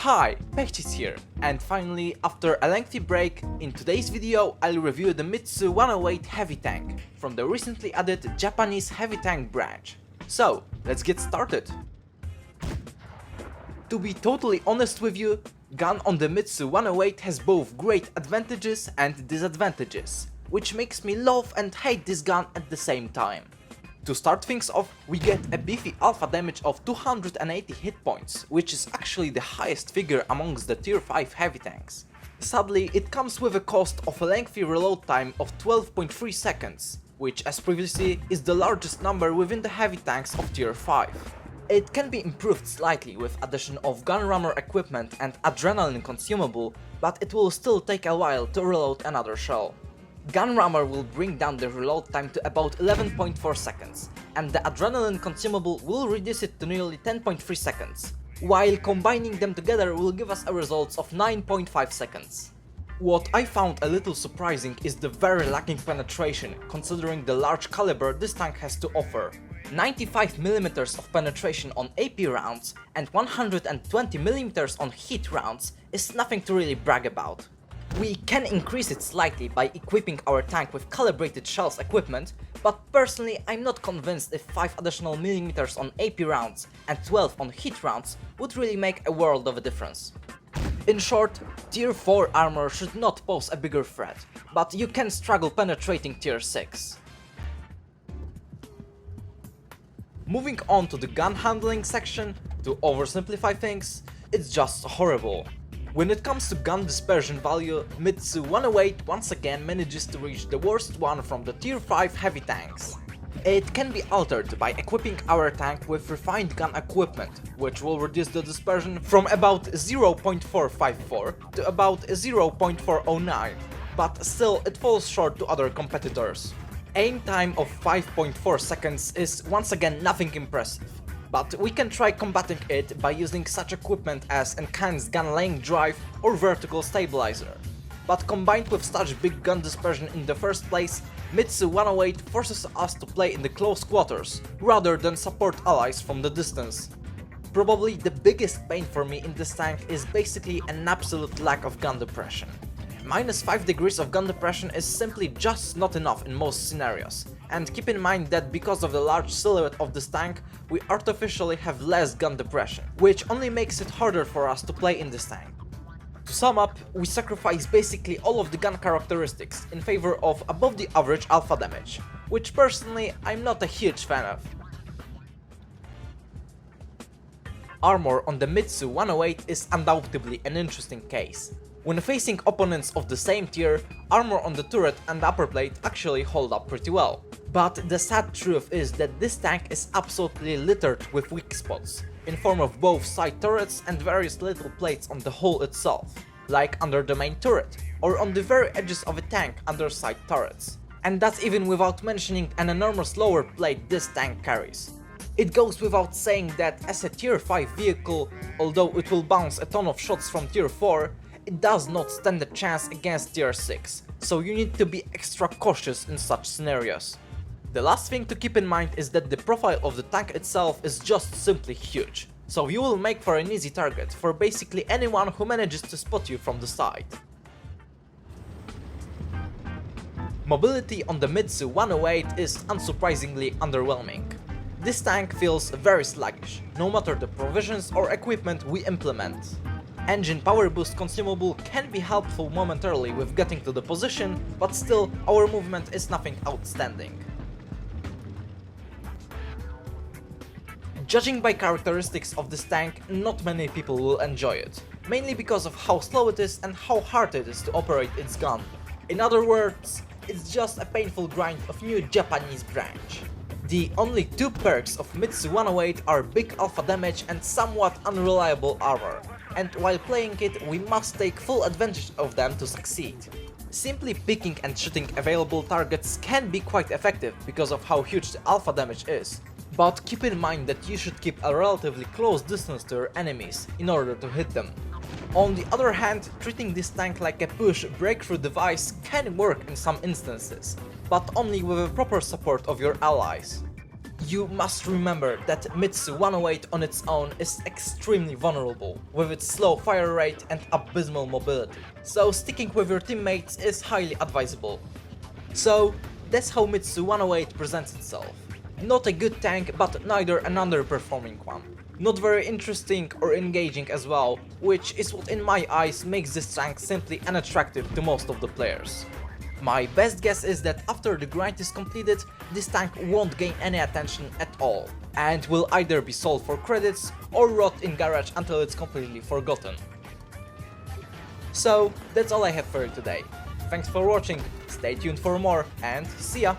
Hi, Pechtis here, and finally, after a lengthy break, in today's video I'll review the Mitsu 108 heavy tank from the recently added Japanese heavy tank branch. So, let's get started! To be totally honest with you, gun on the Mitsu 108 has both great advantages and disadvantages, which makes me love and hate this gun at the same time. To start things off, we get a beefy alpha damage of 280 hit points, which is actually the highest figure amongst the tier 5 heavy tanks. Sadly, it comes with a cost of a lengthy reload time of 12.3 seconds, which as previously is the largest number within the heavy tanks of tier 5. It can be improved slightly with addition of gun rammer equipment and adrenaline consumable, but it will still take a while to reload another shell. Gun rammer will bring down the reload time to about 11.4 seconds, and the adrenaline consumable will reduce it to nearly 10.3 seconds, while combining them together will give us a result of 9.5 seconds. What I found a little surprising is the very lacking penetration, considering the large caliber this tank has to offer. 95mm of penetration on AP rounds and 120mm on heat rounds is nothing to really brag about. We can increase it slightly by equipping our tank with calibrated shells equipment, but personally I'm not convinced if 5 additional millimeters on AP rounds and 12 on heat rounds would really make a world of a difference. In short, tier 4 armor should not pose a bigger threat, but you can struggle penetrating tier 6. Moving on to the gun handling section, to oversimplify things, it's just horrible. When it comes to gun dispersion value, Mitsu 108 once again manages to reach the worst one from the tier 5 heavy tanks. It can be altered by equipping our tank with refined gun equipment, which will reduce the dispersion from about 0.454 to about 0.409, but still it falls short to other competitors. Aim time of 5.4 seconds is once again nothing impressive. But we can try combating it by using such equipment as enhanced gun laying drive or vertical stabilizer. But combined with such big gun dispersion in the first place, Mitsu 108 forces us to play in the close quarters, rather than support allies from the distance. Probably the biggest pain for me in this tank is basically an absolute lack of gun depression. -5 degrees of gun depression is simply just not enough in most scenarios, and keep in mind that because of the large silhouette of this tank, we artificially have less gun depression, which only makes it harder for us to play in this tank. To sum up, we sacrifice basically all of the gun characteristics in favor of above the average alpha damage, which personally I'm not a huge fan of. Armor on the Mitsu 108 is undoubtedly an interesting case. When facing opponents of the same tier, armor on the turret and upper plate actually hold up pretty well. But the sad truth is that this tank is absolutely littered with weak spots, in form of both side turrets and various little plates on the hull itself, like under the main turret, or on the very edges of a tank under side turrets. And that's even without mentioning an enormous lower plate this tank carries. It goes without saying that as a tier 5 vehicle, although it will bounce a ton of shots from tier 4, it does not stand a chance against tier 6, so you need to be extra cautious in such scenarios. The last thing to keep in mind is that the profile of the tank itself is just simply huge, so you will make for an easy target for basically anyone who manages to spot you from the side. Mobility on the Mitsu 108 is unsurprisingly underwhelming. This tank feels very sluggish, no matter the provisions or equipment we implement. Engine power boost consumable can be helpful momentarily with getting to the position, but still our movement is nothing outstanding. Judging by characteristics of this tank, not many people will enjoy it, mainly because of how slow it is and how hard it is to operate its gun. In other words, it's just a painful grind of new Japanese branch. The only two perks of Mitsu 108 are big alpha damage and somewhat unreliable armor, and while playing it we must take full advantage of them to succeed. Simply picking and shooting available targets can be quite effective because of how huge the alpha damage is, but keep in mind that you should keep a relatively close distance to your enemies in order to hit them. On the other hand, treating this tank like a push breakthrough device can work in some instances, but only with the proper support of your allies. You must remember that Mitsu 108 on its own is extremely vulnerable, with its slow fire rate and abysmal mobility, so sticking with your teammates is highly advisable. So that's how Mitsu 108 presents itself. Not a good tank, but neither an underperforming one. Not very interesting or engaging as well, which is what in my eyes makes this tank simply unattractive to most of the players. My best guess is that after the grind is completed, this tank won't gain any attention at all, and will either be sold for credits or rot in garage until it's completely forgotten. So that's all I have for you today. Thanks for watching, stay tuned for more, and see ya!